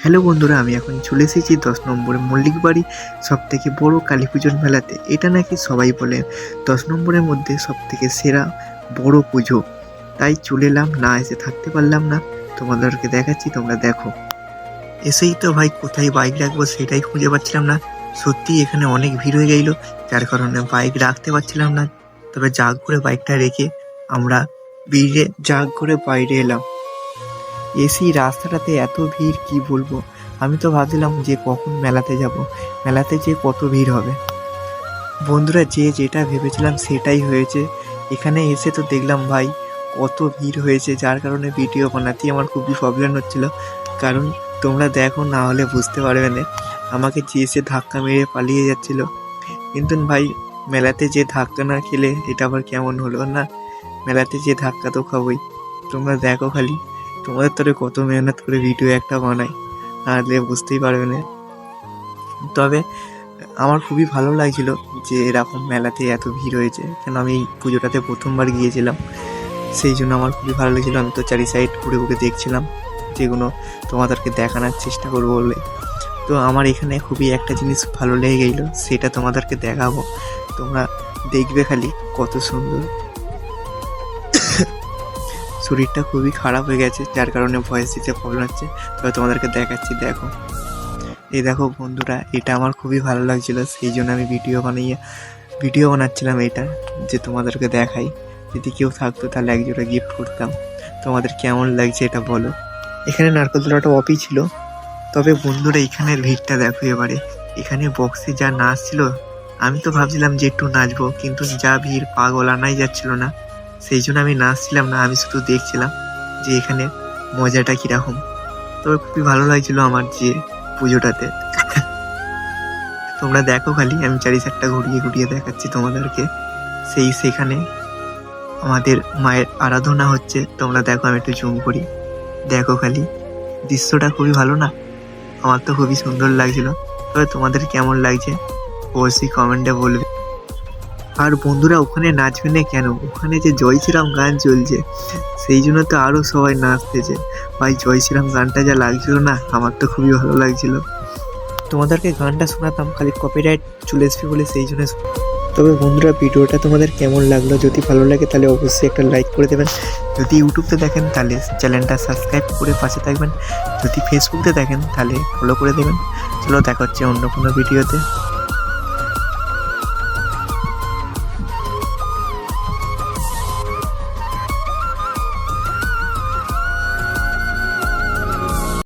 Hello বন্ধুরা, আমি এখন চলে এসেছি 10 নম্বরে মল্লিক বাড়ি সবথেকে বড় কালী পুজোর মেলাতে। এটা নাকি সবাই বলেন 10 নম্বরের মধ্যে সবথেকে সেরা বড় পুজো। তাই চলে এলাম, না এসে থাকতে পারলাম না, তোমাদেরকে দেখাচ্ছি, তোমরা দেখো। এসেই তো ভাই কোথায় বাইক রাখবো সেটাই খুঁজে পাচ্ছিলাম না। সত্যি এখানে অনেক ভিড় হয়ে গেল, যার কারণে বাইক রাখতে পারছিলাম না। তবে জাগ করে বাইকটা রেখে আমরা জাগ করে বাইরে এলাম। এসি রাস্তাটাতে এত ভিড় কি বলবো। আমি তো ভাবছিলাম যে কখন মেলাতে যাব, মেলাতে যে কত ভিড় হবে। বন্ধুরা, যে যেটা ভেবেছিলাম সেটাই হয়েছে। এখানে এসে তো দেখলাম ভাই কত ভিড় হয়েছে, যার কারণে ভিডিও বানাতেই আমার খুবই প্রবলেম হচ্ছিল। কারণ তোমরা দেখো, না হলে বুঝতে পারবে না। আমাকে যে এসে ধাক্কা মেরে পালিয়ে যাচ্ছিল, কিন্তু ভাই মেলাতে যে ধাক্কা না খেলে এটা আবার কেমন হলো না। মেলাতে যে ধাক্কা তো খাবোই। তোমরা দেখো খালি, তোমাদের তোরে কত মেহনত করে ভিডিও একটা বানাই, নাহলে বুঝতেই পারবে না। তবে আমার খুবই ভালো লাগছিল যে এরকম মেলাতে এত ভিড় হয়েছে, কেন আমি এই পুজোটাতে প্রথমবার গিয়েছিলাম, সেই জন্য আমার খুবই ভালো লাগছিল। আমি তো চারি সাইড ঘুরে ঘুরে দেখছিলাম, যেগুলো তোমাদেরকে দেখানোর চেষ্টা করবো বলে। তো আমার এখানে খুবই একটা জিনিস ভালো লেগে গেল, সেটা তোমাদেরকে দেখাবো, তোমরা দেখবে খালি কত সুন্দর। শরীরটা খুবই খারাপ হয়ে গেছে, যার কারণে ভয়েস দিতে প্রবলেম হচ্ছে। তবে তোমাদেরকে দেখাচ্ছি, দেখো। এই দেখো বন্ধুরা, এটা আমার খুবই ভালো লাগছিল, সেই জন্য আমি ভিডিও বানাচ্ছিলাম এটা, যে তোমাদেরকে দেখাই। যদি কেউ থাকতো তাহলে একজোড়া গিফট করতাম। তোমাদের কেমন লাগছে এটা বলো। এখানে নারকেল তোলাটা অপই ছিল। তবে বন্ধুরা, এখানের ভিড়টা দেখো এবারে। এখানে বক্সে যা নাচ ছিল, আমি তো ভাবছিলাম যে একটু নাচবো, কিন্তু যা ভিড় পাগল আনাই যাচ্ছিল না। সেই জন্য আমি নাচছিলাম না, আমি শুধু দেখছিলাম যে এখানে মজাটা কিরকম। তবে খুবই ভালো লাগছিল আমার যে পুজোটাতে। তোমরা দেখো খালি, আমি চারি সাইডটা ঘুরিয়ে ঘুরিয়ে দেখাচ্ছি তোমাদেরকে। সেখানে আমাদের মায়ের আরাধনা হচ্ছে। তোমরা দেখো, আমি একটু জুম করি, দেখো খালি, দৃশ্যটা খুবই ভালো না? আমার তো খুবই সুন্দর লাগছিল। তবে তোমাদের কেমন লাগছে অবশ্যই কমেন্টে বলবে। আর বন্ধুরা, ওখানে নাচবে না কেন, ওখানে যে জয় শ্রীরাম গান চলছে, সেই জন্য তো আরও সবাই নাচতেছে। ভাই জয় শ্রীরাম গানটা যা লাগছিল না, আমার তো খুবই ভালো লাগছিল। তোমাদেরকে গানটা শোনাতাম, খালি কপিরাইট চলে আসবে বলে সেই জন্য। তবে বন্ধুরা, ভিডিওটা তোমাদের কেমন লাগলো, যদি ভালো লাগে তাহলে অবশ্যই একটা লাইক করে দেবেন। যদি ইউটিউবতে দেখেন তাহলে চ্যানেলটা সাবস্ক্রাইব করে পাশে থাকবেন। যদি ফেসবুকতে দেখেন তাহলে ফলো করে দেবেন। চলো, দেখা হচ্ছে অন্য কোনো ভিডিওতে।